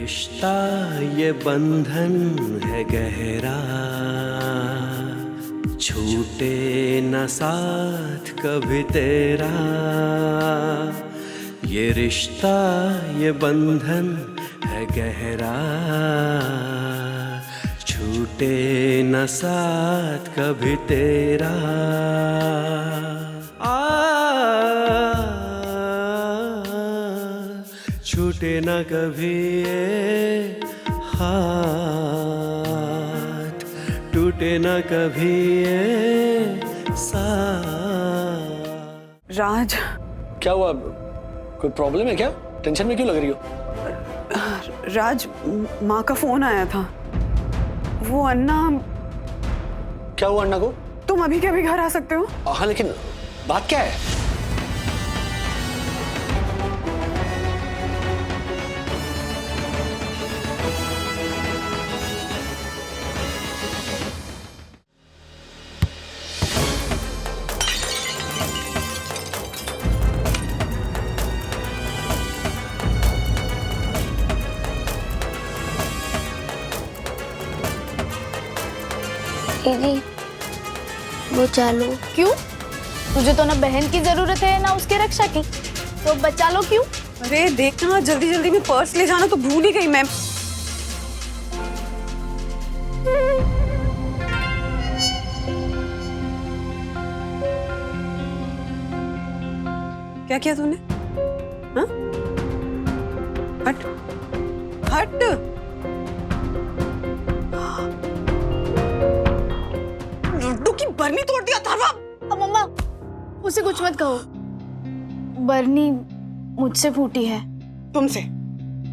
रिश्ता ये बंधन है गहरा, छूटे न साथ कभी तेरा। ये रिश्ता ये बंधन है गहरा, छूटे न साथ कभी तेरा। छूटे न कभी ये हाथ, टूटे न कभी ये साथ। राज, क्या हुआ? कोई प्रॉब्लम है क्या? टेंशन में क्यों लग रही हो? राज, माँ का फोन आया था। वो अन्ना। क्या हुआ अन्ना को? तुम अभी के अभी घर आ सकते हो? हाँ, लेकिन बात क्या है? दीदी, वो चालो। क्यों? तुझे तो ना बहन की जरूरत है ना उसके रक्षा की, तो बचा लो क्यों? अरे देखना, जल्दी जल्दी में पर्स ले जाना तो भूल ही गई मैं। क्या किया तूने? हाँ? हट हट। लड्डू की बरनी तोड़ दिया अथर्वा। अब मम्मा उसे कुछ मत कहो, बरनी मुझसे फूटी है। तुमसे?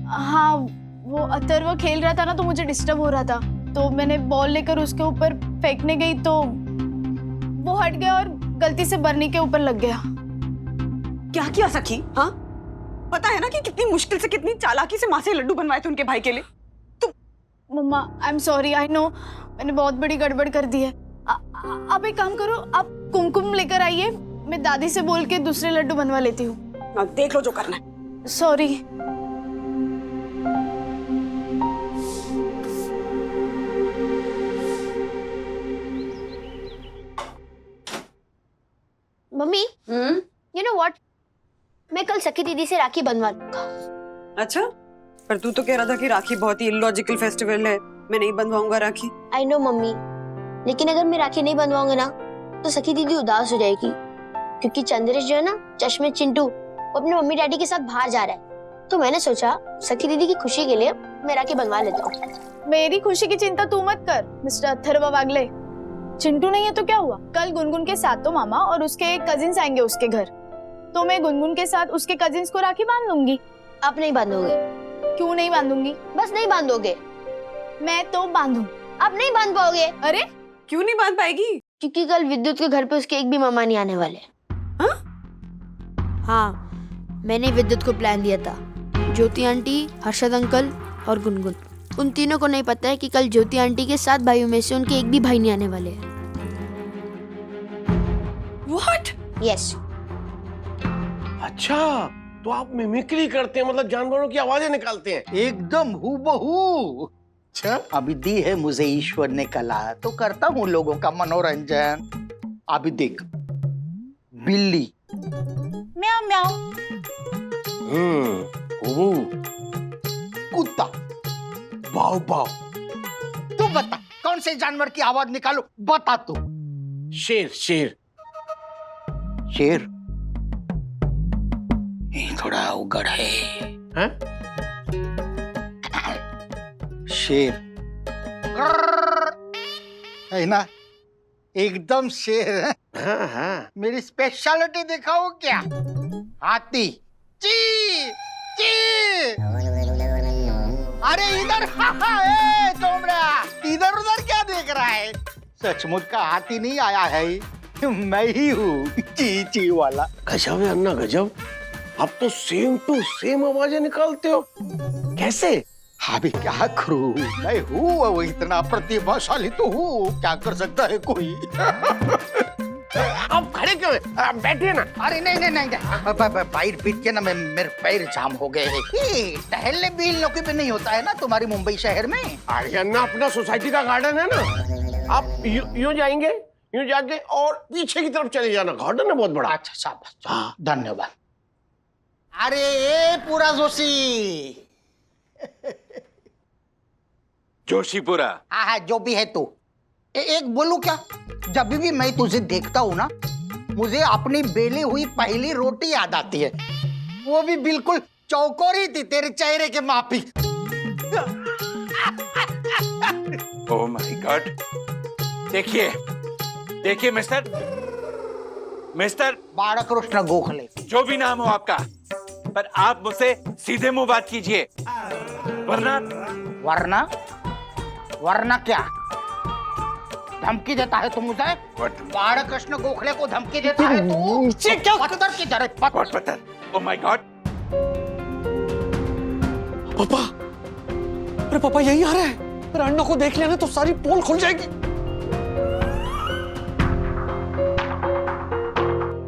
हाँ, वो अथर्व खेल रहा था ना तो मुझे डिस्टर्ब हो रहा था, तो मैंने बॉल लेकर उसके ऊपर फेंकने गई तो वो हट गया और गलती से बरनी के ऊपर लग गया। क्या किया सखी? हाँ, पता है ना कि कितनी मुश्किल से, कितनी चालाकी से माँ से लड्डू बनवाए थे उनके भाई के लिए। तुम। Mama I am sorry, I know मैंने बहुत बड़ी गड़बड़ कर दी है। आप एक काम करो, आप कुमकुम लेकर आइए, मैं दादी से बोल के दूसरे लड्डू बनवा लेती हूँ। देख लो जो करना है। Sorry. Mummy, you know what, मैं कल सखी दीदी से राखी बनवा लूंगा। अच्छा, पर तू तो कह रहा था कि राखी बहुत ही इलॉजिकल फेस्टिवल है, मैं नहीं बनवाऊंगा राखी। आई नो मम्मी, लेकिन अगर मैं राखी नहीं बनवाऊंगा ना तो सखी दीदी उदास हो जाएगी, क्योंकि चंद्रेश जो है ना, चश्मे चिंटू, वो अपने मम्मी डैडी के साथ बाहर जा रहा है। तो मैंने सोचा सखी दीदी की खुशी के लिए मैं राखी बनवा लेता हूँ। मेरी खुशी की चिंता तू मत कर मिस्टर अथर्व वागले। चिंटू नहीं है तो क्या हुआ, कल गुनगुन के साथ तो मामा और उसके कजिन्स आएंगे उसके घर, तो मैं गुनगुन के साथ उसके कजिन्स को राखी बांध लूंगी। आप नहीं बांधोगे? क्यों नहीं बांधूंगी? बस नहीं बांधोगे? मैं तो बांधू। आप नहीं बांध पाओगे। अरे क्यों नहीं बांध पाएगी? क्योंकि कल विद्युत के घर पे उसके एक भी मामा नहीं आने वाले। हाँ, मैंने विद्युत को प्लान दिया था। ज्योति आंटी, हर्षद अंकल और गुनगुन, उन तीनों को नहीं पता है कि कल ज्योति आंटी के 7 भाइयों में से उनके एक भी भाई नहीं आने वाले हैं। What? यस। अच्छा, तो आप मिमिक्री करते हैं, मतलब जानवरों की आवाजें निकालते हैं? एकदम हूबहू। अच्छा, अभी दी है मुझे ईश्वर ने कला, तो करता हूँ लोगों का मनोरंजन। अभी देख, बिल्ली म्याऊ म्याऊ, हूबहू। कुत्ता बाव बाव। तू बता कौन से जानवर की आवाज निकालू, बता तू। शेर शेर। शेर? ये थोड़ा उगड़ है। हैं? शेर है ना, एकदम शेर है। हाँ हाँ। मेरी स्पेशलिटी दिखाओ क्या? हाथी। ची ची। अरे इधर, ए तोमरा, इधर उधर क्या देख रहा है? सचमुच का हाथी नहीं आया है, मैं ही हूँ, ची ची वाला। गजब है अन्ना, गजब। आप तो सेम टू सेम आवाजें निकालते हो, कैसे? अभी क्या करूं, मैं हूँ वो, इतना प्रतिभाशाली तो हूँ, क्या कर सकता है कोई। आप खड़े क्यों हैं? आप बैठिए ना। अरे नहीं नहीं नहीं, नहीं। पैर पीट के ना मेरे पैर जाम हो गए हैं। ये टहलने भी इन लोगों पे नहीं होता है ना तुम्हारी मुंबई शहर में। अरे अन्ना, अपना सोसाइटी का गार्डन है ना, आप यूं जाएंगे, यूं जाके और पीछे की तरफ चले जाना, गार्डन है बहुत बड़ा। अच्छा शाबाश, हाँ धन्यवाद। अरे ये पूरा जोशी। जोशीपुरा। हाँ हाँ जो भी है तू। एक बोलूं क्या, जब भी मैं तुझे देखता हूँ ना, मुझे अपनी बेली हुई पहली रोटी याद आती है। वो भी बिल्कुल चौकोरी थी, तेरे चेहरे के मापी। Oh my God. देखिए देखिए मिस्टर बालकृष्ण गोखले, जो भी नाम हो आपका, पर आप मुझसे सीधे मुंह बात कीजिए, वरना वरना वरना क्या धमकी देता है तू मुझे? बालकृष्ण गोखले को धमकी देता है तू? क्या पत्थर की तरह पत्थर। Oh my God. पापा, अरे पापा यही आ रहा है। अरे अन्ना को देख लिया ना तो सारी पोल खुल जाएगी।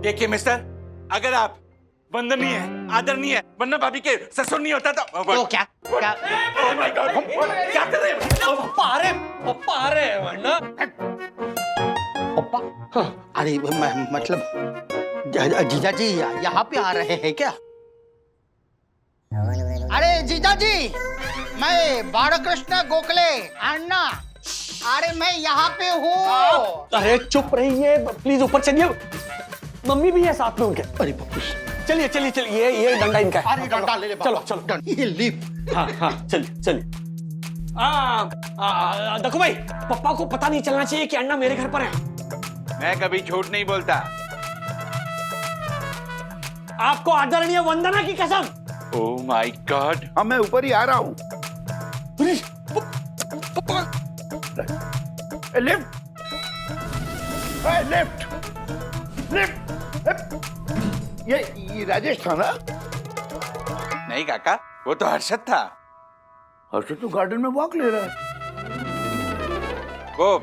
देखिए मिस्टर, अगर आप वंदनीय आदरणीय वन्ना भाभी के ससुर नहीं होता तो क्या ओह माय गॉड, क्या कर रहे हैं? पप्पा आ रहे हैं वरना। पप्पा, हाँ, अरे मतलब जीजा जी यहाँ पे आ रहे हैं क्या? अरे जीजा जी, मैं बालकृष्ण गोखले अन्ना, अरे मैं यहाँ पे हूँ। अरे चुप रहिए प्लीज, ऊपर चलिए। मम्मी भी है साथ में उनके। अरे पप्पू, चलिए चलिए चलिए, ये डंडा इनका है। अरे डंडा ले ले, चलो चलो, ये लिप। हाँ हाँ चलिए चलिए। देखो भाई, पापा को पता नहीं चलना चाहिए कि अन्ना मेरे घर पर है। मैं कभी झूठ नहीं बोलता। आपको आदरणीय वंदना की कसम। Oh my God. हाँ, मैं ऊपर ही आ रहा हूँ। Lift, lift, lift. ये राजेश था ना? नहीं काका, वो तो हर्षद था। हर्षद तो गार्डन में वॉक ले रहा है। वो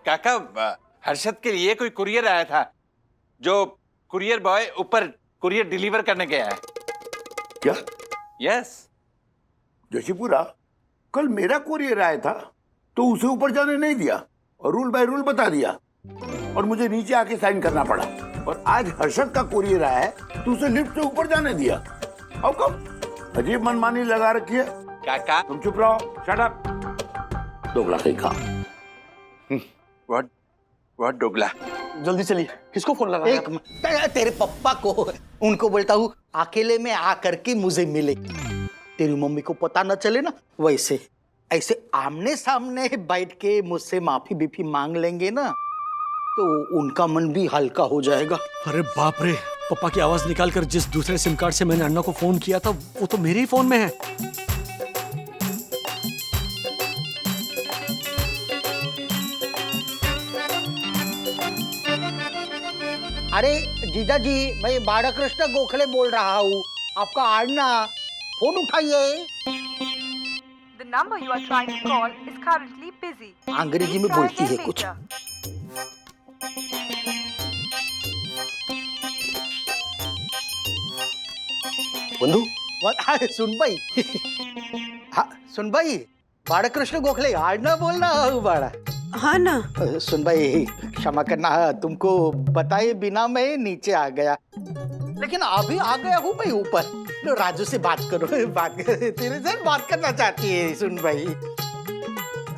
काका, हर्षद के लिए कोई कुरियर आया था, जो कुरियर बॉय ऊपर कुरियर डिलीवर करने गया है। क्या? यस। जोशीपुरा, कल मेरा कुरियर आया था तो उसे ऊपर जाने नहीं दिया और रूल बाय रूल बता दिया और मुझे नीचे आके साइन करना पड़ा। और आज हर्षद का कुरियर आया है तो उसे लिफ्ट से ऊपर जाने दिया। How come? अजीब मनमानी लगा रखी है। काका, तुम चुप रहो, शट अप। दोगला कहीं का। व्हाट डोगला? जल्दी चलिए, किसको फोन लगा? एक तेरे पप्पा को, उनको बोलता हूँ अकेले में आकर के मुझे मिले, तेरी मम्मी को पता न चले ना। वैसे ऐसे आमने सामने बैठ के मुझसे माफी बीफी मांग लेंगे ना तो उनका मन भी हल्का हो जाएगा। अरे बाप रे, पापा की आवाज निकाल कर जिस दूसरे सिम कार्ड से मैंने अन्ना को फोन किया था वो तो मेरे ही फोन में है। अरे जीजा जी, मैं बालकृष्ण गोखले बोल रहा हूँ, आपका अन्ना, फोन उठाइए। The number you are trying to call is currently busy. अंग्रेजी में बोलती है कुछ। बंधु, सुन भाई, हाँ सुन भाई, बालकृष्ण गोखले अन्ना बोल रहा हूँ बाड़ा। हाँ ना। सुन भाई, क्षमा करना, तुमको बताए बिना मैं नीचे आ गया, लेकिन अभी आ गया हूँ मैं ऊपर। लो राजू से बात करो, तेरे से बात करना चाहती है। सुन भाई,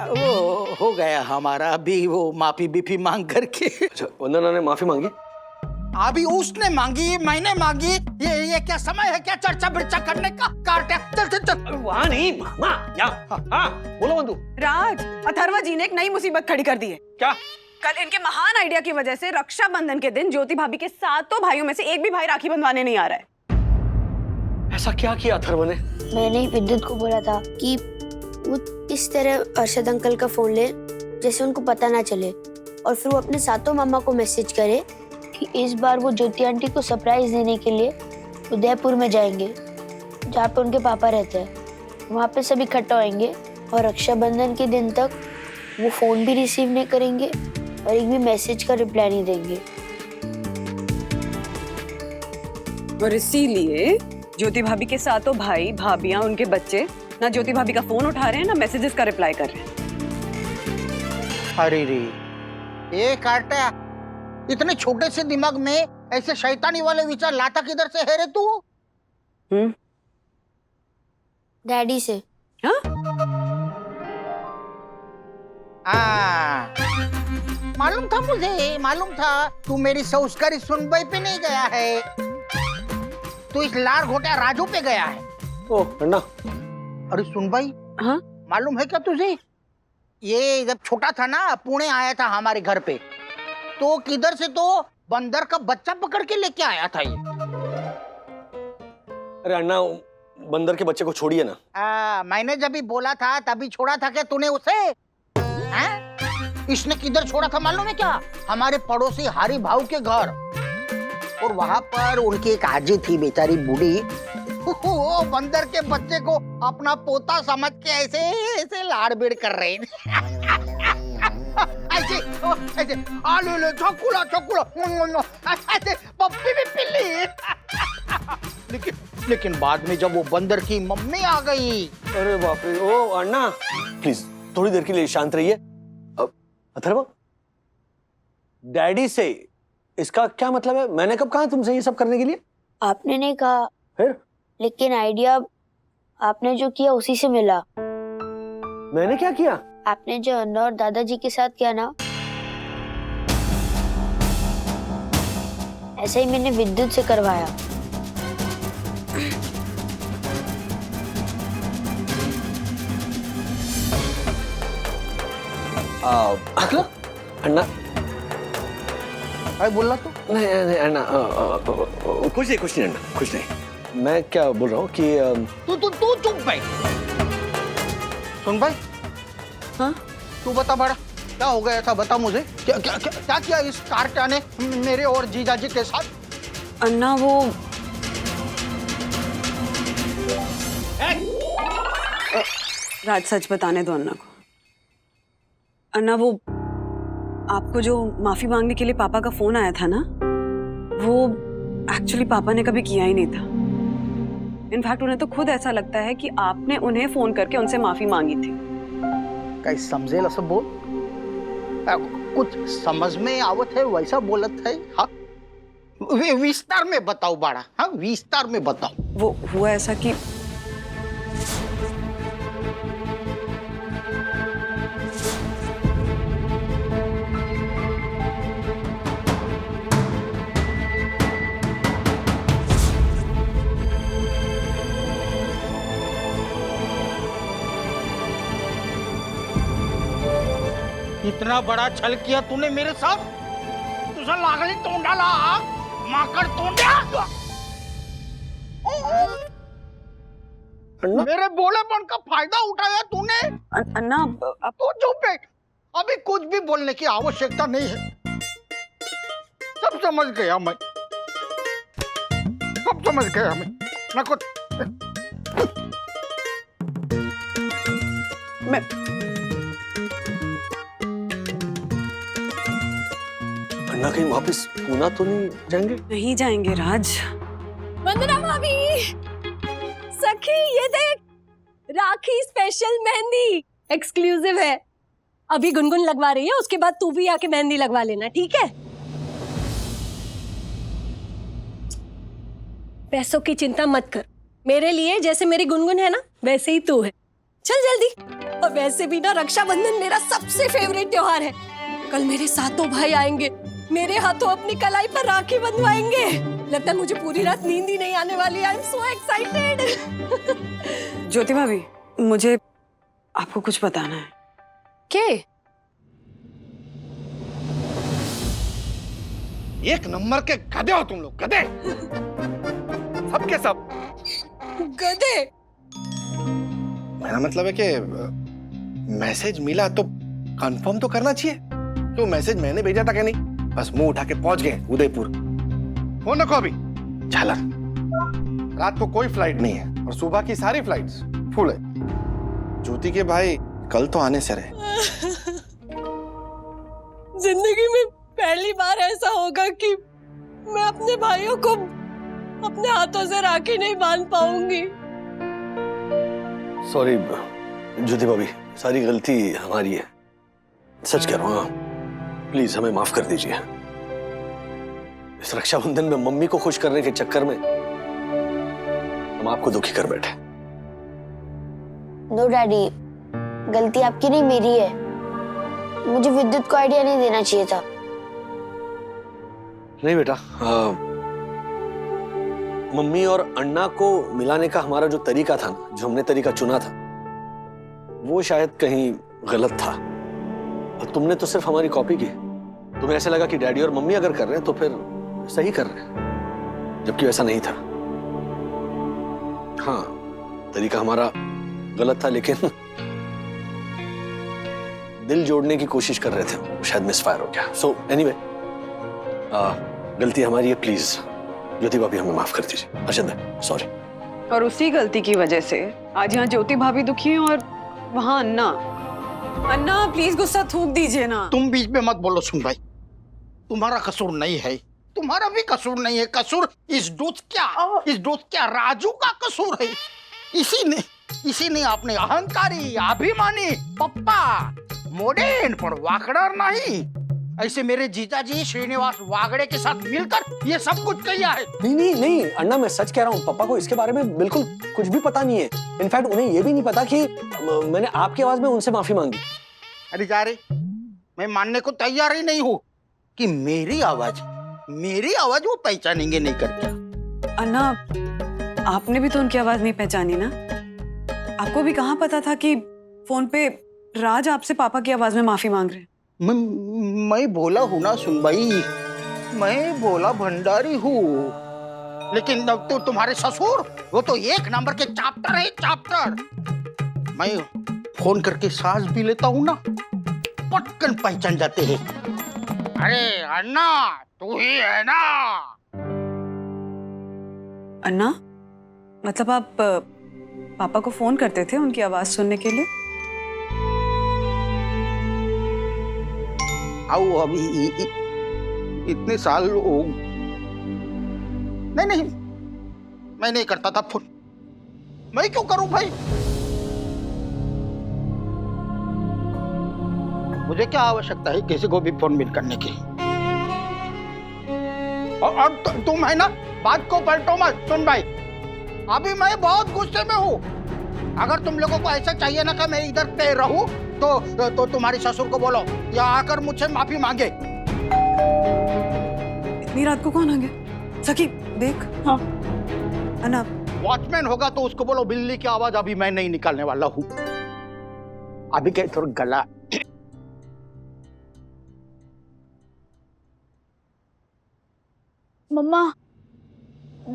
वो हो गया हमारा अभी, वो माफी बीफी मांग करके। अच्छा, वंदना ने माफी मांगी? अभी उसने मांगी, मैंने मांगी। ये क्या समय है क्या चर्चा बिर्चा करने का? काट, चल चल चल। वहाँ नहीं मामा, यहाँ। हाँ बोलो बंधु। राज, अथर्वा जी ने एक नई मुसीबत खड़ी कर दी है। क्या? कल इनके महान आइडिया की वजह से रक्षाबंधन के दिन ज्योति भाभी के सातों भाइयों में से एक भी भाई राखी बंधवाने नहीं आ रहा है। ऐसा क्या किया अथर्वा ने? मैंने ही विद्युत को बोला था कि वो इस तरह अरशद अंकल का फोन ले जैसे उनको पता ना चले, और फिर वो अपने सातों मामा को मैसेज करे कि इस बार वो ज्योति आंटी को सरप्राइज देने के लिए उदयपुर में जाएंगे, जहाँ पे उनके पापा रहते हैं। वहाँ पे सब इकट्ठा होंगे और रक्षाबंधन के दिन तक वो फोन भी रिसीव नहीं करेंगे और एक भी मैसेज का रिप्लाई नहीं देंगे। और इसीलिए ज्योति भाभी के साथों भाई भाभियां उनके बच्चे ना ज्योति भाभी का फोन उठा रहे हैं ना मैसेजेस का रिप्लाई कर रहे हैं। अरे रे, ये काटा, इतने छोटे से दिमाग में ऐसे शैतानी वाले विचार लाता किधर से है रे तू? डैडी से। हाँ? मालूम था मुझे, मालूम था तू मेरी संस्कारी सुनबाई पे नहीं गया है, तू इस लार घोटा राजू पे गया है। ओ अन्ना, अरे सुनबाई, हाँ? मालूम है क्या तुझे, ये जब छोटा था ना पुणे आया था हमारे घर पे, तो किधर से तो बंदर का बच्चा पकड़ के लेके आया था ये। अरे अन्ना, बंदर के बच्चे को छोड़िए ना। मैंने जब भी बोला था तभी छोड़ा था क्या तूने उसे? इसने किधर छोड़ा था मालूम है क्या? हमारे पड़ोसी हरि भाव के घर, और वहां पर उनकी एक आजी थी बेचारी बूढ़ी, वो बंदर के बच्चे को अपना पोता समझ के ऐसे ऐसे लाड़ बेड़ कर रहे ऐसे ऐसे आलू लो चौकुला चौकुला ऐसे पप्पी भी पिल्ली। लेकिन बाद में जब वो बंदर की मम्मी आ गई, अरे बाप रे। ओ अन्ना, प्लीज थोड़ी देर के लिए शांत रहिए। अथर्व, डैडी से इसका क्या मतलब है? मैंने कब कहा तुमसे ये सब करने के लिए? आपने नहीं कहा, फिर? लेकिन आइडिया आपने जो किया उसी से मिला। मैंने क्या किया? आपने जो अन्ना और दादाजी के साथ किया ना, ऐसे ही मैंने विद्युत से करवाया। मतलब अन्ना, भाई बोल रहा तू? नहीं नहीं अन्ना, कुछ नहीं अन्ना, कुछ नहीं। मैं क्या बोल रहा हूँ कि तू चुप भाई। सुन भाई, हाँ? तू बता बड़ा, क्या हो गया था, बता मुझे। क्या किया इस कार्टा ने मेरे और जीजाजी के साथ? अन्ना वो राज सच बताने दो अन्ना को। अन्ना वो आपको जो माफी मांगने के लिए पापा का फोन आया था ना, वो एक्चुअली पापा ने कभी किया ही नहीं था। इनफैक्ट उन्हें तो खुद ऐसा लगता है कि आपने उन्हें फोन करके उनसे माफी मांगी थी। कहीं समझे ला सब बोल, कुछ समझ में आवत है वैसा बोलत है। हाँ, विस्तार में बताओ बाड़ा। हाँ, विस्तार में बताओ। वो हुआ ऐसा कि इतना बड़ा छल किया तूने मेरे साथ, तुझे लागली तोंडाला, माकड़ तोंड्या। मेरे बोलेपन का फायदा उठाया तूने। अन्ना अब तू चुप है, अभी कुछ भी बोलने की आवश्यकता नहीं है। सब समझ गया मैं, सब समझ गया मैं। ना कुछ मैं अन्ना कहीं वापस पूना तो नहीं जाएंगे? नहीं जाएंगे राज। वंदना भाभी, सखी ये देख, राखी स्पेशल मेहंदी एक्सक्लूसिव है। अभी गुनगुन लगवा रही है, उसके बाद तू भी आके मेहंदी लगवा लेना, ठीक है? पैसों की चिंता मत कर, मेरे लिए जैसे मेरी गुनगुन है ना, वैसे ही तू है। चल जल्दी। और वैसे भी ना, रक्षाबंधन मेरा सबसे फेवरेट त्योहार है। कल मेरे सातों भाई आएंगे, मेरे हाथों अपनी कलाई पर राखी बंधवाएंगे। लगता है मुझे पूरी रात नींद ही नहीं आने वाली। I am so excited. ज्योति भाभी, मुझे आपको कुछ बताना है। क्या? एक नंबर के गधे हो तुम लोग, गधे सबके सब। गधे? मेरा मतलब है कि मैसेज मिला तो कंफर्म तो करना चाहिए। तो मैसेज मैंने भेजा था क्या? नहीं, बस मुंह उठा के पहुंच गए उदयपुर। फोन रखो अभी। झालर, रात को कोई फ्लाइट नहीं है और सुबह की सारी फ्लाइट्स फुल है। ज्योति के भाई कल तो आने से रहे। जिंदगी में पहली बार ऐसा होगा कि मैं अपने भाइयों को अपने हाथों से राखी नहीं बांध पाऊंगी। सॉरी ज्योति भाभी, सारी गलती हमारी है, सच कह रहा हूँ। प्लीज हमें माफ कर दीजिए। इस रक्षाबंधन में मम्मी को खुश करने के चक्कर में हम आपको दुखी कर बैठे। नो डैडी, गलती आपकी नहीं मेरी है। मुझे विद्युत को आइडिया नहीं देना चाहिए था। नहीं बेटा, मम्मी और अन्ना को मिलाने का हमारा जो तरीका था ना, जो हमने तरीका चुना था, वो शायद कहीं गलत था। और तुमने तो सिर्फ हमारी कॉपी की। तुम्हें ऐसे लगा कि डैडी और मम्मी अगर कर रहे हैं तो फिर सही कर रहे हैं, जबकि वैसा नहीं था। हाँ, तरीका हमारा गलत था, लेकिन दिल जोड़ने की कोशिश कर रहे थे, शायद मिसफायर हो गया। सो एनीवे, गलती हमारी है। प्लीज ज्योति भाभी हमें माफ कर दीजिए। अर्शद, सॉरी। और उसी गलती की वजह से आज यहाँ ज्योति भाभी दुखी है और वहाँ अन्ना। अन्ना प्लीज गुस्सा थूक दीजिए ना। तुम बीच में मत बोलो सुन भाई, तुम्हारा कसूर नहीं है, तुम्हारा भी कसूर नहीं है। कसूर इस दूध क्या राजू का कसूर है। इसी ने अपने अहंकारी, अभिमानी पप्पा मोडेन पर वाकड़र नहीं, ऐसे मेरे जीजाजी श्रीनिवास वागड़े के साथ मिलकर ये सब कुछ किया है। नहीं अन्ना, मैं सच कह रहा हूँ। पापा को इसके बारे में बिल्कुल कुछ भी पता नहीं है। इनफैक्ट उन्हें ये भी नहीं पता कि मैंने आपकी आवाज में उनसे माफी मांगी। अरे जा रे, मैं मानने को तैयार ही नहीं हूँ कि मेरी आवाज वो पहचानेंगे नहीं करके। अन्ना, आपने भी तो उनकी आवाज नहीं पहचानी ना। आपको भी कहाँ पता था कि फोन पे राज आपसे पापा की आवाज में माफी मांग रहे हैं। मैं बोला हूँ ना सुन भाई, मैं बोला भंडारी हूँ, लेकिन तो तुम्हारे ससुर वो तो एक नंबर के चाप्टर है, चाप्टर। मैं फोन करके सांस भी लेता हूँ ना, पटकन पहचान जाते हैं। अरे अन्ना, तू ही है ना? अन्ना, मतलब आप पापा को फोन करते थे उनकी आवाज सुनने के लिए? आओ, अभी इतने साल हो। नहीं, मैं नहीं करता था फोन। मैं क्यों करूं भाई? मुझे क्या आवश्यकता है किसी को भी फोन मिल करने की? और तुम है ना, बात को पलटो मत। सुन भाई, अभी मैं बहुत गुस्से में हूँ। अगर तुम लोगों को ऐसा चाहिए ना कि मैं इधर पे रहूं, तो तुम्हारी ससुर को बोलो या आकर मुझसे माफी मांगे। इतनी रात को कौन आ गया? सखी देख। हाँ अन्ना, वॉचमैन होगा तो उसको बोलो बिल्ली की आवाज अभी मैं नहीं निकालने वाला हूँ। अभी क्या थोड़ा गला। मम्मा,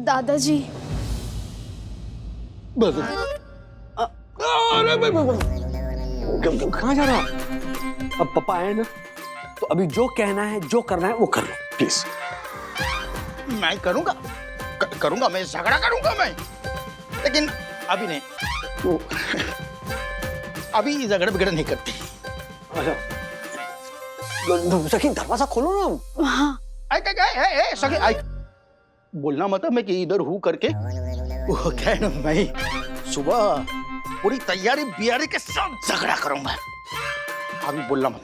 दादाजी। कहाँ जा रहा? अब पापा आए ना, तो अभी जो कहना है, जो करना है वो कर लो प्लीज। मैं करूंगा, मैं झगड़ा करूंगा मैं, लेकिन अभी नहीं। अभी झगड़ा बिगड़ा नहीं करती। अच्छा, सखी दरवाजा खोलो ना। हाँ। सखी आई, बोलना मतलब मैं कि इधर हूँ करके। वो क्या है ना, मैं सुबह पूरी तैयारी बियारी के साथ झगड़ा करूंगा। अभी बोलना मत।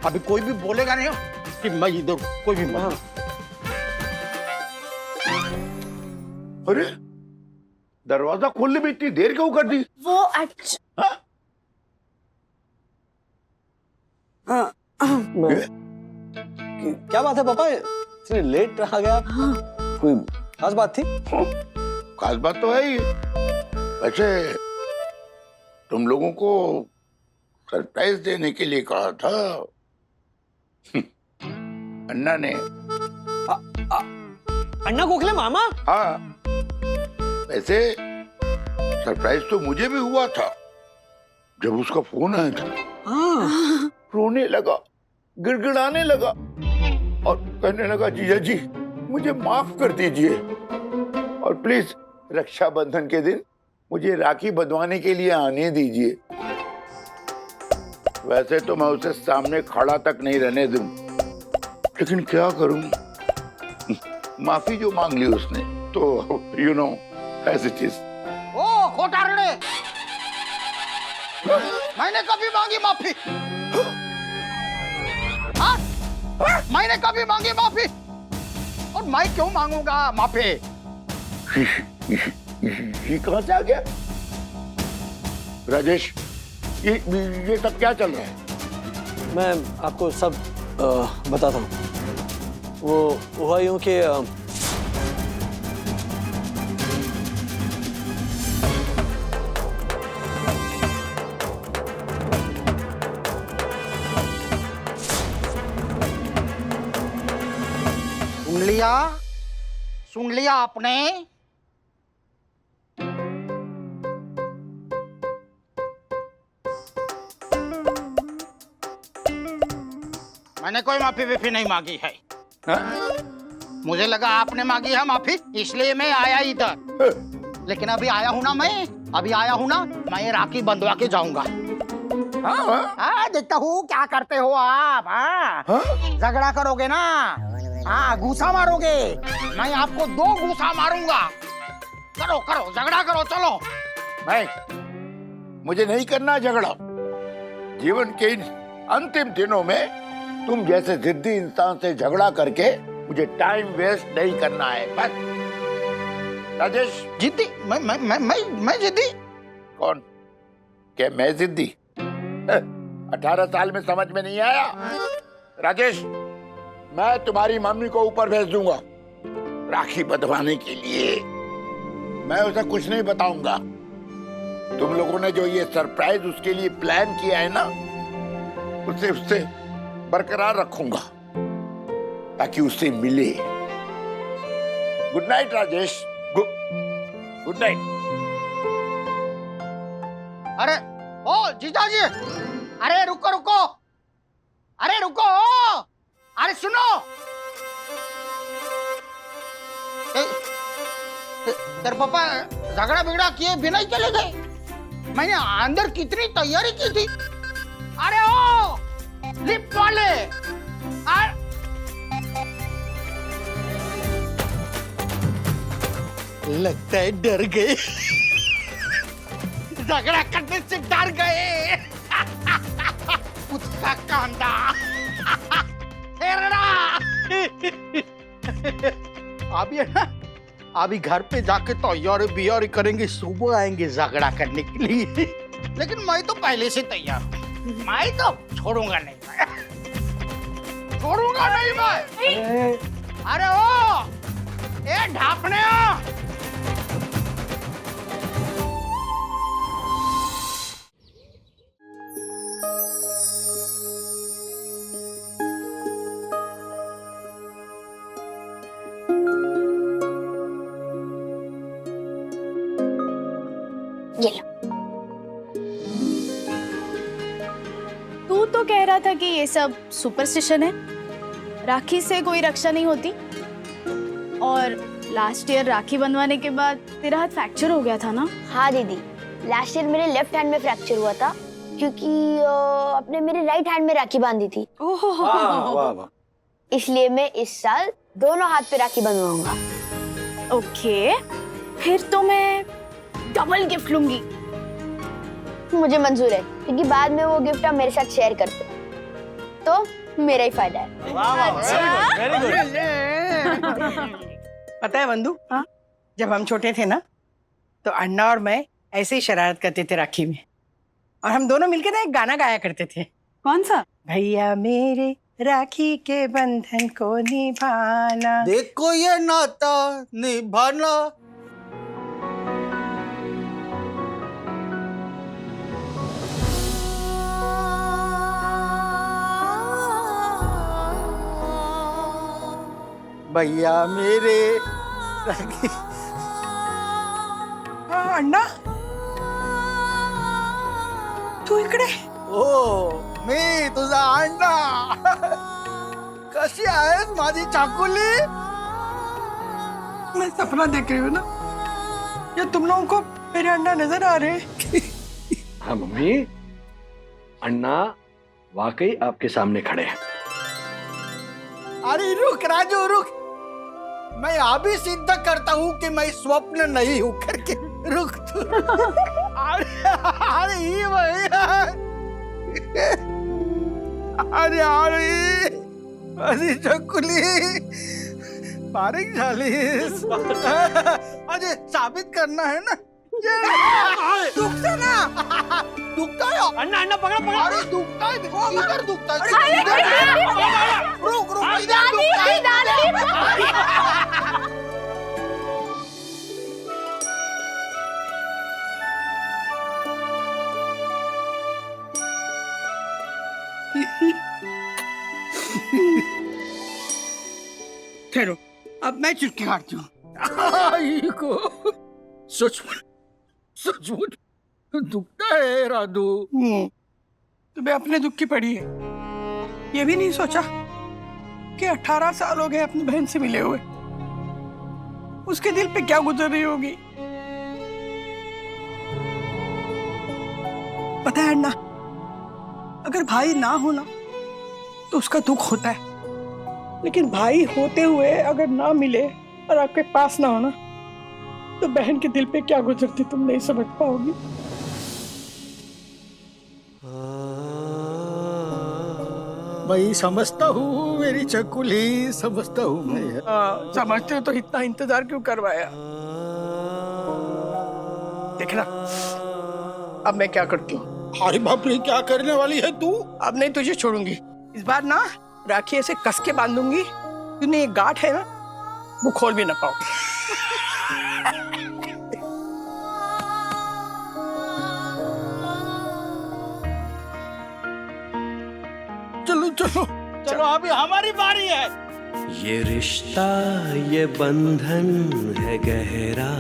अभी कोई भी बोलेगा नहीं कि मैं इधर हूँ, कोई भी मत। अरे दरवाजा खोलने में इतनी देर क्यों कर दी? वो क्या बात है पापा, इतने लेट आ गया? हाँ। कोई खास बात थी? खास बात तो है ही। वैसे तुम लोगों को सरप्राइज देने के लिए कहा था अन्ना ने। अन्ना गोखले मामा? हाँ, वैसे सरप्राइज तो मुझे भी हुआ था जब उसका फोन आया था। हाँ। रोने लगा, गिड़गिड़ाने लगा और कहने लगा जीजा जी मुझे माफ कर दीजिए और प्लीज रक्षाबंधन के दिन मुझे राखी बंधवाने के लिए आने दीजिए। वैसे तो मैं उसे सामने खड़ा तक नहीं रहने दूं, लेकिन क्या करूं, माफी जो मांग ली उसने तो you know as it is. ओ खोटारड़े, मैंने कभी मांगी माफी? हाँ? मैंने कभी मांगी माफी? और मैं क्यों मांगूंगा माफी? ये कहां से आ गया? राजेश, ये सब क्या चल रहा है? मैं आपको सब बताता हूँ। वो हुआ यूं कि सुन लिया आपने? मैंने कोई माफी विफी नहीं मांगी है। मुझे लगा आपने मांगी है माफी, इसलिए मैं आया इधर। लेकिन अभी आया हूं ना मैं राखी बंधवा के जाऊंगा। हाँ, देखता हूँ क्या करते हो आप। झगड़ा करोगे ना? हाँ, घूसा मारोगे। मैं आपको 2 घूसा मारूंगा। करो झगड़ा करो, चलो। भाई, मुझे नहीं करना झगड़ा। जीवन के इन अंतिम दिनों में तुम जैसे जिद्दी इंसान से झगड़ा करके मुझे टाइम वेस्ट नहीं करना है, बस। राजेश, जिद्दी? मैं जिद्दी? कौन? क्या मैं जिद्दी? 18 साल में समझ में नहीं आया? राजेश, मैं तुम्हारी मम्मी को ऊपर भेज दूंगा राखी बंधवाने के लिए। मैं उसे कुछ नहीं बताऊंगा। तुम लोगों ने जो ये सरप्राइज उसके लिए प्लान किया है ना, उसे उससे बरकरार रखूंगा ताकि उससे मिले। Good night Rajesh. Good night. अरे ओ जीजाजी, अरे रुको, अरे सुनो। तेरे पापा झगड़ा बिगड़ा किए बिना ही चले गए। मैंने अंदर कितनी तैयारी की थी। अरे ओ लिफ्ट वाले, लगता है डर गए। झगड़ा करने से डर गए। उसका कांदा अभी है ना, अभी घर पे जाके तैयारी करेंगे, सुबह आएंगे झगड़ा करने के लिए। लेकिन मैं तो पहले से तैयार हूँ। मैं तो छोड़ूंगा नहीं मैं। अरे ओ ए ढापने हो। ये लो। तू तो कह रहा था कि ये सब सुपरस्टिशन है, राखी से कोई रक्षा नहीं होती। और लास्ट ईयर राखी बंधवाने के बाद तेरा हाथ फ्रैक्चर हो गया था ना? हाँ दीदी, लास्ट ईयर मेरे लेफ्ट हैंड में फ्रैक्चर हुआ था क्योंकि अपने मेरे राइट हैंड में राखी बांधी थी। वाह। इसलिए मैं इस साल दोनों हाथ पे राखी बंधवाऊंगा। ओके, फिर तो मैं डबल गिफ्ट लूंगी। मुझे मंजूर है क्योंकि बाद में वो गिफ्ट आप मेरे साथ शेयर करते हैं तो मेरा ही फायदा है। पता है बंधु, जब हम छोटे थे ना तो अन्ना और मैं ऐसे ही शरारत करते थे राखी में, और हम दोनों मिलकर ना एक गाना गाया करते थे। कौन सा? भैया मेरे राखी के बंधन को निभाना, देखो ये नाता निभाना। भैया मेरे राखी। अण्णा तू इकडे? ओ मी तुझा अण्णा। कशी आहेस माझी चाकुली? मैं सपना देख रही हूँ ना, या तुम लोगों को मेरे अण्णा नजर आ रहे हैं? हाँ मम्मी, अन्ना वाकई आपके सामने खड़े हैं। अरे रुक राजू रुक, मैं अभी सिद्ध करता हूँ कि मैं स्वप्न नहीं हूँ करके। रुक तू। अरे ये वही है। अरे चकुली बारीक झालीस। अरे साबित करना है ना। दुखता ना, दुखता है। अन्ना पकड़ा। अरे दुखता है, इधर दुखता है। रुक इधर दुखता है। ठहरो, अब मैं चुटकी काटती हूँ। सचमुच दुखता है राधू। तुम्हें अपने दुख की पड़ी है। ये भी नहीं सोचा कि 18 साल हो गए अपनी बहन से मिले हुए, उसके दिल पे क्या गुजर रही होगी। पता है अन्ना, अगर भाई ना होना तो उसका दुख होता है, लेकिन भाई होते हुए अगर ना मिले और आपके पास ना होना तो बहन के दिल पे क्या गुजरती तुम नहीं समझ पाओगी। मैं समझता हूँ मेरी चकुली, समझता हूँ मैं। समझते हो तो इतना इंतजार क्यों करवाया। देखना अब मैं क्या करती हूँ। अरे बाप रे, क्या करने वाली है तू। अब नहीं तुझे छोड़ूंगी। इस बार ना राखी ऐसे कस के बांधूंगी, तूने ये गांठ है ना वो खोल भी ना पाओ। चलो अभी हमारी बारी है। ये रिश्ता ये बंधन है गहरा,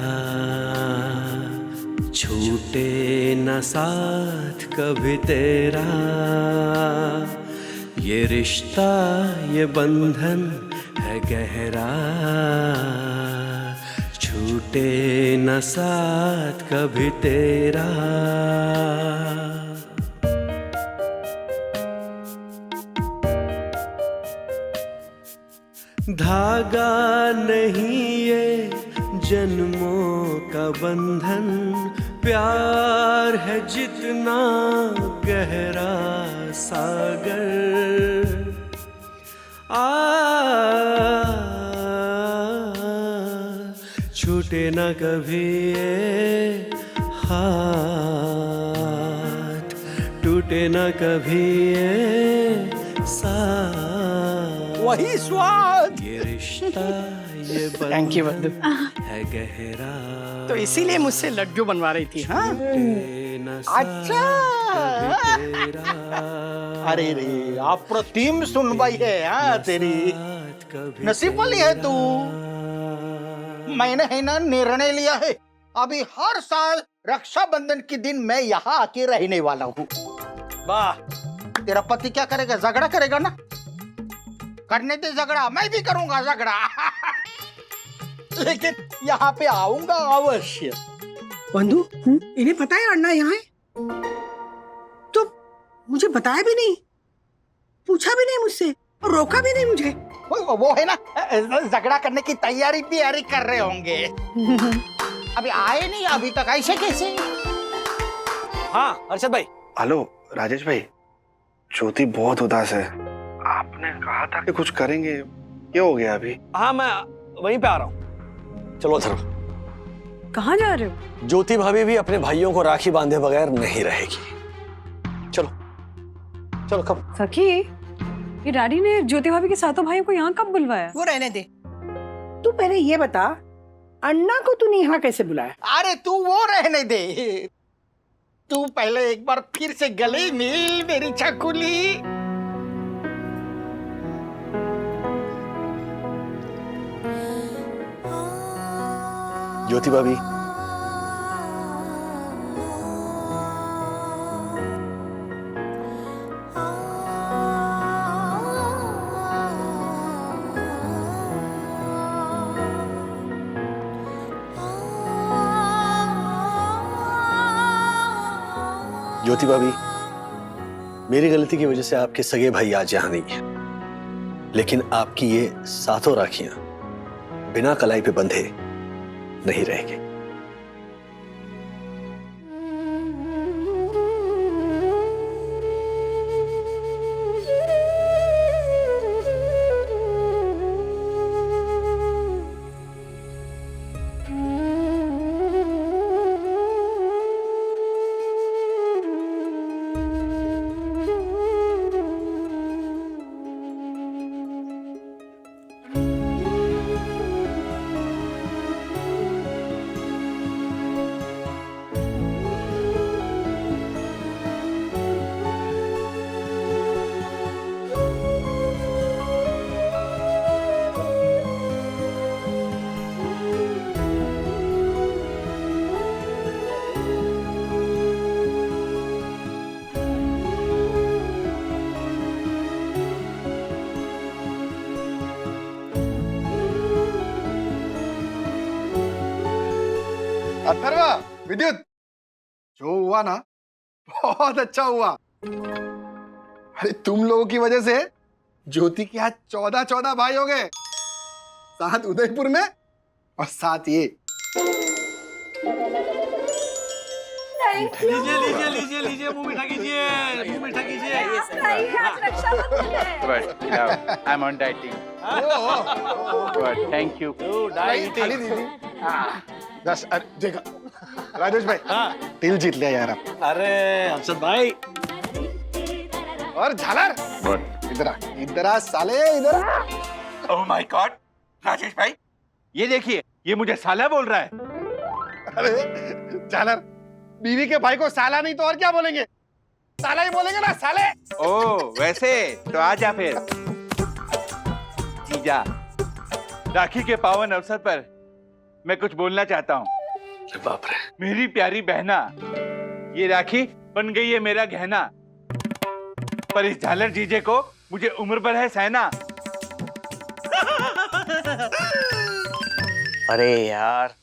छूटे न साथ कभी तेरा। ये रिश्ता ये बंधन है गहरा, छूटे न साथ कभी तेरा। धागा नहीं ये जन्मों का बंधन, प्यार है जितना गहरा सागर। छूटे न कभी ये हाथ, टूटे न कभी ये साथ। वही स्वाद। ये रिश्ता ये थैंक यू बंधु। है गहरा, तो इसीलिए मुझसे लड्डू बनवा रही थी। हाँ अच्छा। अरे रे, आप प्रतिम सुनवाई है। हाँ तेरी नसीब वाली है तू। मैंने है ना निर्णय लिया है, अभी हर साल रक्षाबंधन के दिन मैं यहाँ आके रहने वाला हूँ। वाह, तेरा पति क्या करेगा? झगड़ा करेगा ना? करने दे झगड़ा, मैं भी करूंगा झगड़ा। लेकिन यहाँ पे आऊंगा अवश्य। बंधु, इन्हें पता है अन्ना यहाँ है? तो मुझे बताया भी नहीं, पूछा भी नहीं मुझसे और रोका भी नहीं मुझे। वो है ना झगड़ा करने की तैयारी कर रहे होंगे। अभी आए नहीं अभी तक, ऐसे कैसे? हाँ अर्षद भाई। हेलो राजेश भाई, ज्योति बहुत उदास है। आपने कहा था कि कुछ करेंगे, क्या हो गया अभी? हाँ मैं वहीं पे आ रहा हूँ। चलो अथर्व। कहाँ जा रहे हो? ज्योति भाभी भी अपने भाइयों को राखी बांधे बगैर नहीं रहेगी। चलो चलो। कब? सखी, ये डैडी ने ज्योति भाभी के सातों भाइयों को यहाँ कब बुलवाया? वो रहने दे, तू पहले ये बता अन्ना को तूने यहाँ कैसे बुलाया? अरे तू वो रहने दे, तू पहले एक बार फिर से गले मिल मेरी चकुली। ज्योति भाभी, ज्योति भाभी, मेरी गलती की वजह से आपके सगे भाई आज यहाँ नहीं है, लेकिन आपकी ये सातों राखियां बिना कलाई पे बंधे नहीं रहेंगे। अथर्वा, विद्युत, जो हुआ ना बहुत अच्छा हुआ। अरे तुम लोगों की वजह से ज्योति के आज 14 भाई हो गए, 7 उदयपुर में और 7 ये। लीजिए लीजिए लीजिए लीजिए, मुंह मीठा कीजिए, मुंह मीठा कीजिए। I am on dieting. Thank you. खाली दीदी। बस देखा राजेश भाई, दिल जीत लिया यार आप। अरे हर्षद भाई। और झालर, इधर आ साले, इधर आ। ओह माय गॉड, राजेश भाई ये देखिए, ये मुझे साला बोल रहा है। अरे झालर, बीवी के भाई को साला नहीं तो और क्या बोलेंगे? साला ही बोलेंगे ना, साले। ओ वैसे तो आजा फिर। जीजा, राखी के पावन अवसर पर मैं कुछ बोलना चाहता हूँ। बाप रे। मेरी प्यारी बहना, ये राखी बन गई है मेरा गहना, पर इस झालर जीजे को मुझे उम्र भर है सहना। अरे यार,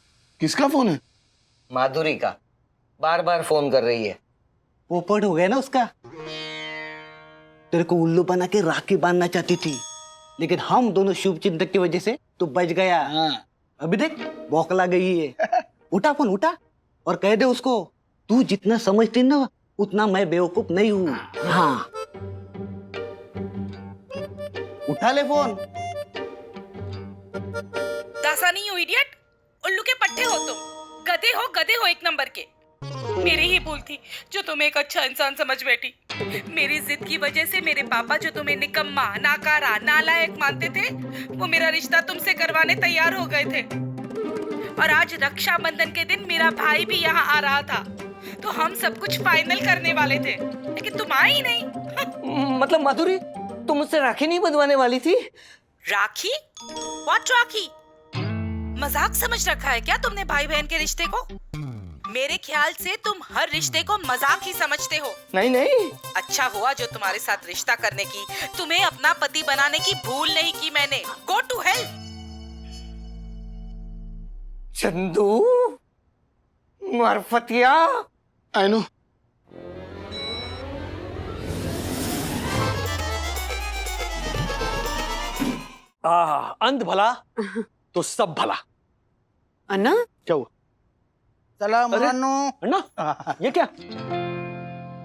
किसका फोन है? माधुरी का, बार बार फोन कर रही है। पोपट हो गया ना उसका। तेरे को उल्लू बना के राखी बांधना चाहती थी, लेकिन हम दोनों शुभ चिंतक की वजह से तू बच गया। अभी देख बौखला गई है। उठा फोन, उठा और कह दे उसको, तू जितना समझती ना उतना मैं बेवकूफ नहीं हूँ। हाँ, उठा ले फोन। दासा नहीं हो इडियट, उल्लू के पट्टे हो तुम, गधे हो एक नंबर के। मेरी ही भूल थी जो तुम्हें एक अच्छा इंसान समझ बैठी। मेरी जिद की वजह से मेरे पापा जो तुम्हें निकम्मा, नाकारा, नालायक मानते थे, वो मेरा रिश्ता तुमसे करवाने तैयार हो गए थे। और आज रक्षाबंधन के दिन मेरा भाई भी यहाँ आ रहा था, तो हम सब कुछ फाइनल करने वाले थे, लेकिन तुम आई नहीं। मतलब माधुरी, तुम मुझसे राखी नहीं बंधवाने वाली थी? राखी? व्हाट राखी? मजाक समझ रखा है क्या तुमने भाई बहन के रिश्ते को? मेरे ख्याल से तुम हर रिश्ते को मजाक ही समझते हो। नहीं नहीं, अच्छा हुआ जो तुम्हारे साथ रिश्ता करने की, तुम्हें अपना पति बनाने की भूल नहीं की मैंने। Go to hell. Chandu, Marfatia. I know. अंत भला तो सब भला। अन्ना, क्या हुआ? सलाम अन्ना, ये क्या?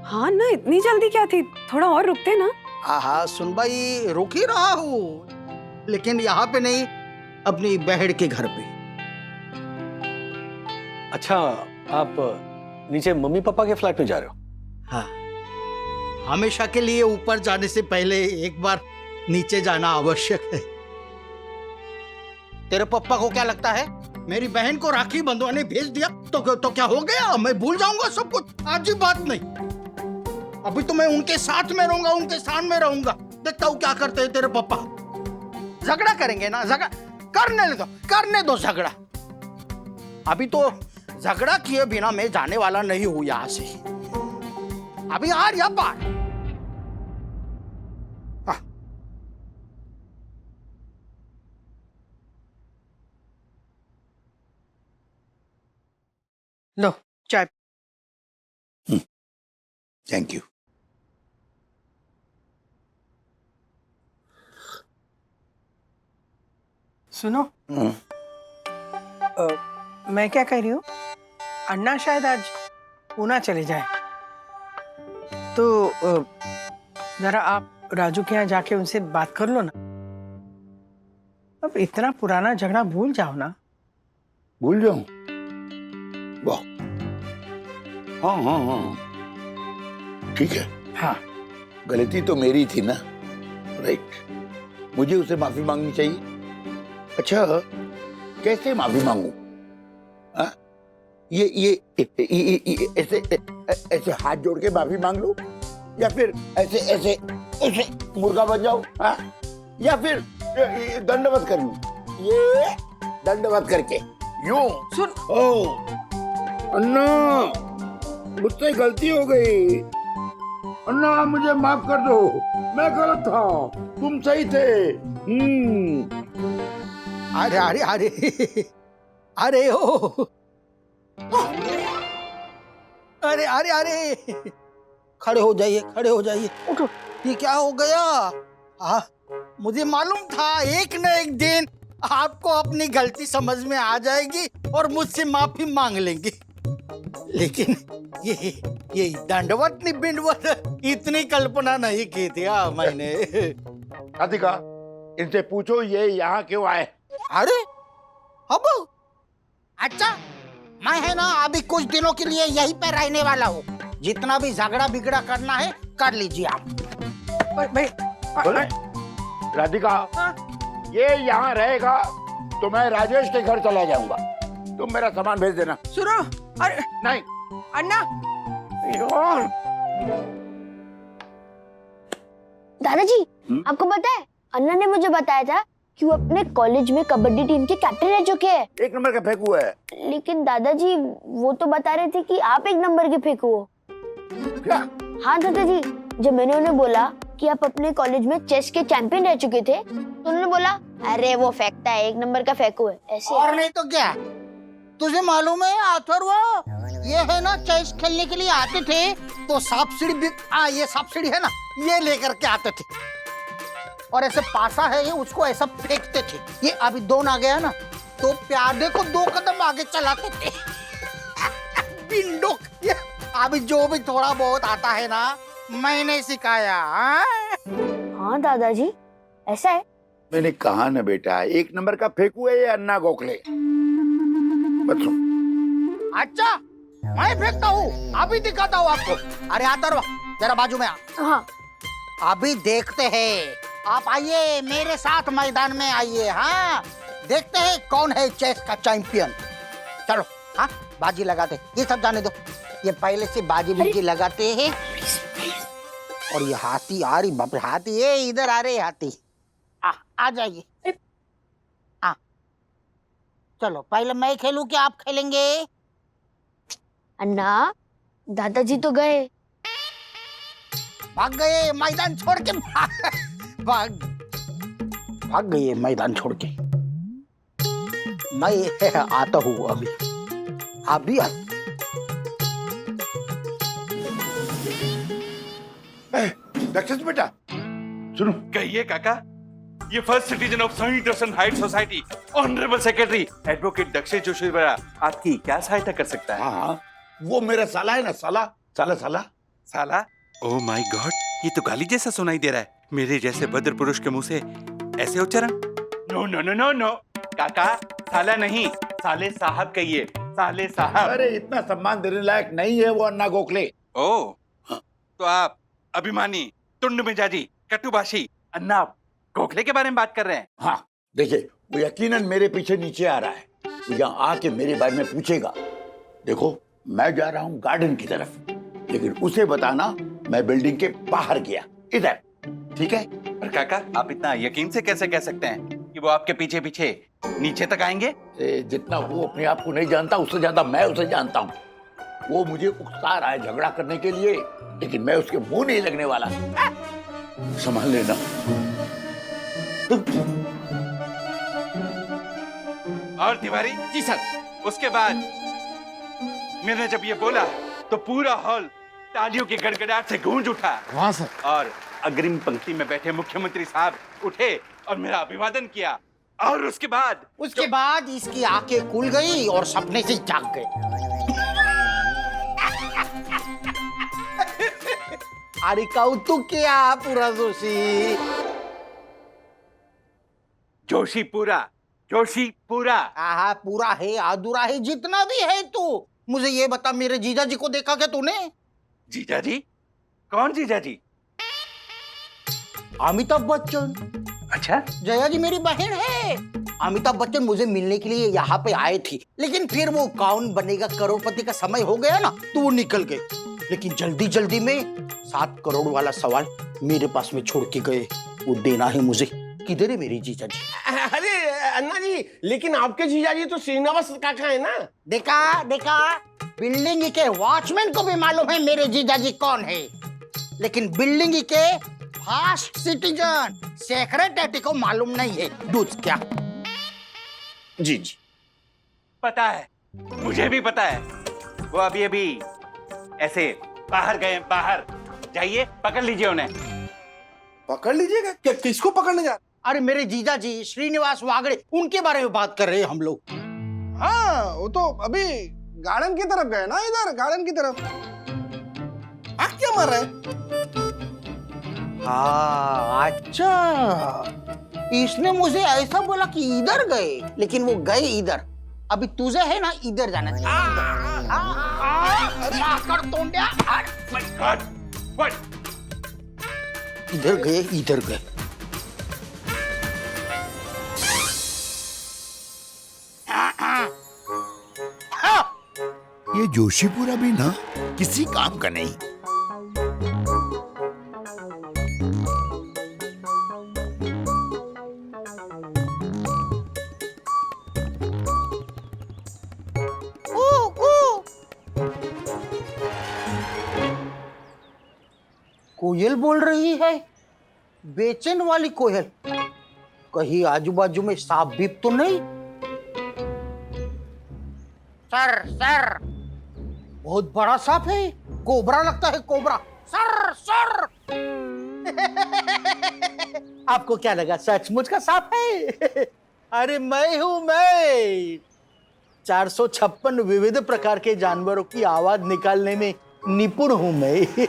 हाँ ना, इतनी जल्दी क्या थी? थोड़ा और रुकते ना। हाँ सुन भाई, रुक ही रहा हूँ, लेकिन यहाँ पे नहीं, अपनी बहन के घर पे। अच्छा, आप नीचे मम्मी पापा के फ्लैट में जा रहे हो? हाँ, हमेशा के लिए ऊपर जाने से पहले एक बार नीचे जाना आवश्यक है। तेरे पापा को क्या लगता है, मेरी बहन को राखी बंधवाने भेज दिया तो क्या हो गया? मैं भूल जाऊंगा सब कुछ? आज ही बात नहीं, अभी तो मैं उनके साथ में रहूंगा, उनके साथ में रहूंगा। देखता हूँ क्या करते हैं तेरे पापा। झगड़ा करेंगे ना, झगड़ा करने दो झगड़ा। अभी तो झगड़ा किए बिना मैं जाने वाला नहीं हूं यहां से। अभी आर या पार। लो चाय। Thank you. सुनो, मैं क्या कह रही हूँ, अन्ना शायद आज पूना चले जाए, तो जरा आप राजू के यहाँ जाके उनसे बात कर लो ना। अब इतना पुराना झगड़ा भूल जाओ ना। भूल जाऊं? वाह, हाँ हाँ हाँ, ठीक है। हाँ, गलती तो मेरी थी ना, राइट। मुझे उसे माफी मांगनी चाहिए। अच्छा, कैसे माफी मांगू? हाँ? ये ऐसे ऐसे हाथ जोड़ के माफी मांग लूं, या फिर ऐसे ऐसे ऐसे मुर्गा बन जाऊं? हाँ? या फिर दंडवत कर लूं? ये दंडवत करके यूं सुन। ओ अन्ना, मुझसे गलती हो गई। अन्ना मुझे माफ कर दो, मैं गलत था, तुम सही थे। अरे अरे अरे अरे ओ, अरे अरे अरे, खड़े हो जाइए, खड़े हो जाइए, उठो। ये क्या हो गया? मुझे मालूम था एक न एक दिन आपको अपनी गलती समझ में आ जाएगी और मुझसे माफी मांग लेंगे, लेकिन ये दंडवत नहीं बिंडवत इतनी कल्पना नहीं की थी मैंने। राधिका, इनसे पूछो ये यहाँ क्यों आए। अरे अब अच्छा, मैं है ना अभी कुछ दिनों के लिए यहीं पे रहने वाला हूँ, जितना भी झगड़ा बिगड़ा करना है कर लीजिए आप। भाई बोले? राधिका, ये यहाँ रहेगा तो मैं राजेश के घर चला जाऊंगा, तुम मेरा सामान भेज देना। सुनो, अरे नहीं अन्ना, यार। दादाजी, आपको पता है अन्ना ने मुझे बताया था कि वो अपने कॉलेज में कबड्डी टीम के कैप्टन रह चुके हैं। 1 नंबर का फेंकू है। लेकिन दादाजी वो तो बता रहे थे कि आप 1 नंबर के फेंकू हो। क्या? हाँ दादाजी, जब मैंने उन्हें बोला कि आप अपने कॉलेज में चेस के चैंपियन रह चुके थे, तो उन्होंने बोला अरे वो फेंकता है, 1 नंबर का फेंकू है, ऐसे। और नहीं तो क्या, तुझे मालूम है अथर्व, ये है ना चेस खेलने के लिए आते थे तो सांप सीढ़ी भी, ये सांप सीढ़ी है ना, ये लेकर के आते थे और ऐसे पासा है ये, उसको ऐसा फेंकते थे। ये अभी 2 आ गया ना तो प्यादे को 2 कदम आगे चलाते थे। बिंडो, ये अभी जो भी थोड़ा बहुत आता है ना मैंने सिखाया। हाँ दादाजी, ऐसा है। मैंने कहा ना बेटा, 1 नंबर का फेंकू है ये अन्ना गोखले। बच्चों, अच्छा मैं फेंकता हूँ, अभी दिखाता हूँ आपको। अरे अथर्व जरा बाजू में आ। हाँ अभी देखते हैं, आप आइए मेरे साथ मैदान में आइए। हाँ, देखते हैं कौन है चेस का चैंपियन। चलो, हाँ बाजी लगाते, ये सब जाने दो, ये पहले से बाजी बुजी लगाते हैं। और ये हाथी आ रही, बाप रे, हाथी ये इधर आ रहे हाथी। आ जाइए। चलो पहले मैं खेलूं कि आप खेलेंगे? अन्ना, दादाजी तो गए। भाग गए मैदान छोड़ के, भाग गए मैदान छोड़ के। मैं आता हूँ अभी, अभी दक्षिण बेटा सुनो। कहिए काका। ये first citizen of Sunny Darshan height society, honourable secretary advocate दक्षिण जोशी बड़ा आपकी क्या सहायता कर सकता है? हाँ, वो मेरा साला है ना, साला साला साला साला। ओह माय गॉड, ये तो गाली जैसा सुनाई दे रहा है। मेरे जैसे भद्र पुरुष के मुंह से ऐसे उच्चारण? No no no no no काका, साला नहीं, साले साहब कहिए, साले साहब। अरे इतना सम्मान देने लायक नहीं है वो अन्ना गोखले। ओह, तो आप अभिमानी, तुंड मिजाजी, कटुभाषी अन्ना गोखले के बारे में बात कर रहे हैं? हाँ, देखिए वो यकीनन मेरे पीछे नीचे आ रहा है, वो यहाँ आके मेरे बारे में पूछेगा। देखो मैं जा रहा हूँ गार्डन की तरफ, लेकिन उसे बताना मैं बिल्डिंग के बाहर गया, इधर, ठीक है? पर काका, आप इतना यकीन से कैसे कह सकते हैं कि वो आपके पीछे पीछे नीचे तक आएंगे? जितना वो अपने आप को नहीं जानता, उससे ज्यादा मैं उसे जानता हूँ। वो मुझे उकसा रहा है झगड़ा करने के लिए, लेकिन मैं उसके मुंह नहीं लगने वाला। संभाल लेना। और तिवारी जी सर, उसके बाद मैंने जब ये बोला तो पूरा हॉल तालियों की गड़गड़ाहट से गूंज उठा। हाँ सर। और अग्रिम पंक्ति में बैठे मुख्यमंत्री साहब उठे और मेरा अभिवादन किया और उसके बाद इसकी आंखें खुल गई और सपने से जाग गए। अरे कौतुक किया पूरा जोशी। जोशी पूरा। आहा, पूरा है अधूरा है जितना भी है तू मुझे ये बता, मेरे जीजा जी को देखा क्या तूने? जीजा जी? कौन जीजा जी? अमिताभ बच्चन। अच्छा, जया जी मेरी बहन है। अमिताभ बच्चन मुझे मिलने के लिए यहाँ पे आए थी, लेकिन फिर वो कौन बनेगा करोड़पति का समय हो गया ना, तो वो निकल गए। लेकिन जल्दी जल्दी में 7 करोड़ वाला सवाल मेरे पास में छोड़ के गए, वो देना है मुझे। किधर है मेरी जीजा जी? अरे अन्ना जी, लेकिन आपके जीजा जी तो श्रीनिवास काका है ना। देखा बिल्डिंग के वॉचमैन को भी मालूम है मेरे जीजा जी कौन है, लेकिन बिल्डिंग के फास्ट सिटीजन सेक्रेटरी को मालूम नहीं है। दूध क्या? जी। पता है, मुझे भी पता है। वो अभी ऐसे बाहर गए। बाहर जाइए, पकड़ लीजिए उन्हें। पकड़ लीजिएगा? क्या, किसको पकड़ने जा? अरे मेरे जीजा जी श्रीनिवास वागड़े, उनके बारे में बात कर रहे हैं हम लोग। हाँ, वो तो अभी गार्डन की तरफ गए ना, इधर गार्डन की तरफ। आग क्या मार रहा है? हाँ, अच्छा, इसने मुझे ऐसा बोला कि इधर गए, लेकिन वो गए इधर। अभी तुझे है ना इधर जाना चाहिए। इधर गए। ये जोशीपुरा भी ना किसी काम का नहीं। कोयल बोल रही है, बेचैन वाली कोयल। कहीं आजू बाजू में सांप भी तो नहीं? सर, बहुत बड़ा सांप है, कोबरा लगता है, कोबरा। सर आपको क्या लगा सचमुच का सांप है? अरे मैं हूं मैं। 456 विविध प्रकार के जानवरों की आवाज निकालने में निपुण हूं मैं।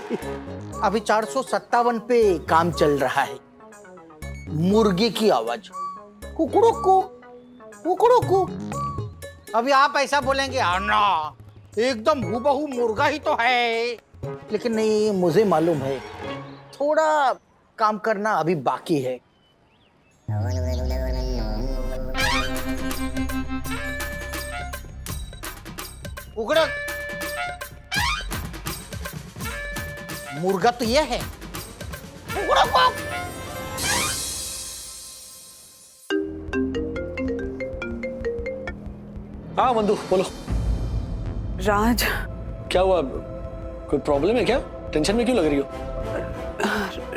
अभी 457 पे काम चल रहा है। मुर्गे की आवाज, कुकड़ू कु। अभी आप ऐसा बोलेंगे, अन्ना एकदम हूबहू मुर्गा ही तो है, लेकिन नहीं, मुझे मालूम है थोड़ा काम करना अभी बाकी है। कुकड़ा मुर्गा तो यह है। हाँ मंदू, बोलो। राज, क्या हुआ? कोई प्रॉब्लम है क्या? टेंशन में क्यों लग रही हो?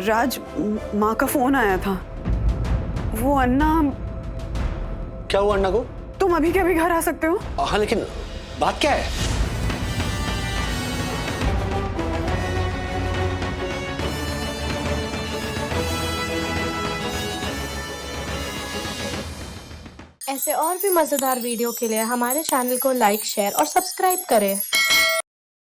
राज, माँ का फोन आया था। वो अन्ना। क्या हुआ अन्ना को? तुम अभी के अभी घर आ सकते हो? हाँ, लेकिन बात क्या है? ऐसे और भी मजेदार वीडियो के लिए हमारे चैनल को लाइक, शेयर और सब्सक्राइब करें।